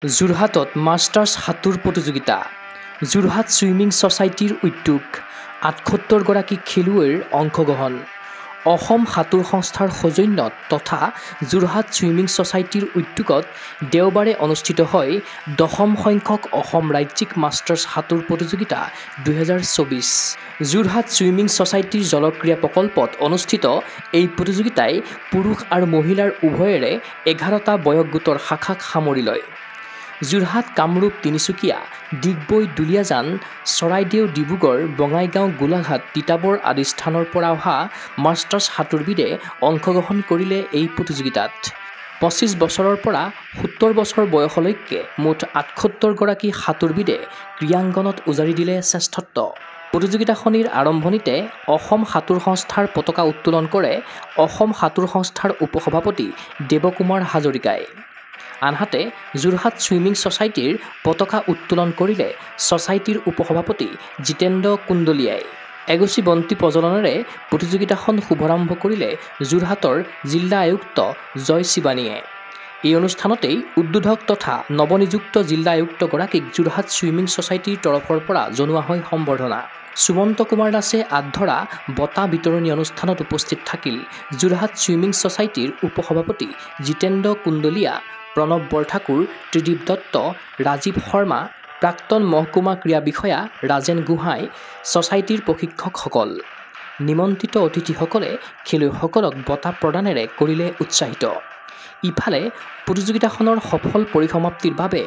যোৰহাটত মাষ্টাৰ্ছ সাঁতোৰ প্ৰতিযোগিতা। যোৰহাট ছুইমিং ছ'চাইটিৰ উদ্যোগ, ৭৮ গৰাকী খেলুৱৈৰ অংশগ্ৰহণ। অসম সাঁতোৰ সংস্থাৰ সৌজন্যত তথা যোৰহাট ছুইমিং ছ'চাইটিৰ উদ্যোগত দেওবাৰে অনুষ্ঠিত হয় ১০ম সংখ্যক অসম ৰাজ্যিক মাষ্টাৰ্ছ সাঁতোৰ প্ৰতিযোগিতা ২০২৪। যোৰহাট ছুইমিং ছ'চাইটিৰ জলক্ৰীড়া প্ৰকল্পত অনুষ্ঠিত এই প্ৰতিযোগিতাই পুৰুষ আৰু মহিলাৰ উভয়ৰে ১১টা বয়স গোটৰ শাখাক সামৰি লয়। যোৰহাট, কামৰূপ, তিনিচুকীয়া, ডিগবৈ, দুলীয়াজান, চৰাইদেউ, ডিব্ৰুগড়, বঙাইগাঁও, গোলাঘাট, তিতাবৰ আদি স্থানৰ পৰা অহা মাষ্টাৰ্ছ সাঁতোৰবিদে অংশগ্ৰহণ কৰিলে এই প্ৰতিযোগিতাত। ২৫ বছৰৰ পৰা ৭০ বছৰ বয়সলৈকে মুঠ ৭৮ গৰাকী সাঁতোৰবিদে ক্ৰীড়াংগনত উজাৰি দিলে শ্ৰেষ্ঠত্ব। প্ৰতিযোগিতাখনিৰ আৰম্ভণিতে অসম সাঁতোৰ সংস্থাৰ পতাকা উত্তোলন কৰে অসম সাঁতোৰ সংস্থাৰ উপসভাপতি দেৱকুমাৰ হাজৰিকাই। আনহাতে যোৰহাট ছুইমিং ছ'চাইটিৰ পতাকা উত্তোলন কৰিলে ছ'চাইটিৰ উপসভাপতি জিতেন্দ্ৰ কুণ্ডলীয়াই। এগছি বন্তি প্ৰজ্বলনেৰে প্ৰতিযোগিতাখন শুভাৰম্ভ কৰিলে যোৰহাটৰ জিলা আয়ুক্ত জয় শিৱানীয়ে। এই অনুষ্ঠানতেই উদ্বোধক তথা নৱনিযুক্ত জিলা আয়ুক্তগৰাকীক যোৰহাট ছুইমিং ছ'চাইটিৰ তৰফৰ পৰা জনোৱা হয় সম্বৰ্ধনা। সুমন্ত কুমাৰ দাসে আঁতধৰা বঁটা বিতৰণী অনুষ্ঠানত উপস্থিত থাকিল যোৰহাট ছুইমিং ছ'চাইটিৰ উপসভাপতি জিতেন্দ্ৰ কুণ্ডলীয়া, প্ৰণৱ বৰঠাকুৰ, ত্ৰিদীপ দত্ত, ৰাজীৱ শৰ্মা, প্ৰাক্তন মহকুমা ক্ৰীড়া বিষয়া ৰাজেন গোহাঁই, ছ'চাইটিৰ প্ৰশিক্ষকসকল। নিমন্ত্ৰিত অতিথিসকলে খেলুৱৈসকলক বঁটা প্ৰদানেৰে কৰিলে উৎসাহিত। ইফালে প্ৰতিযোগিতাখনৰ সফল পৰিসমাপ্তিৰ বাবে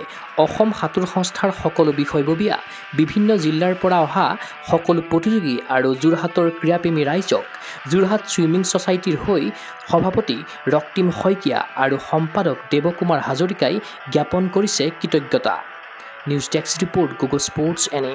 অসম সাঁতোৰ সংস্থাৰ সকলো বিষয়ববীয়া, বিভিন্ন জিলাৰ পৰা অহা সকলো প্ৰতিযোগী আৰু যোৰহাটৰ ক্ৰীড়াপ্ৰেমী ৰাইজক যোৰহাট ছুইমিং ছ'চাইটিৰ হৈ সভাপতি ৰক্তিম শইকীয়া আৰু সম্পাদক দেৱকুমাৰ হাজৰিকাই জ্ঞাপন কৰিছে কৃতজ্ঞতা। News desk report, Google sports NA।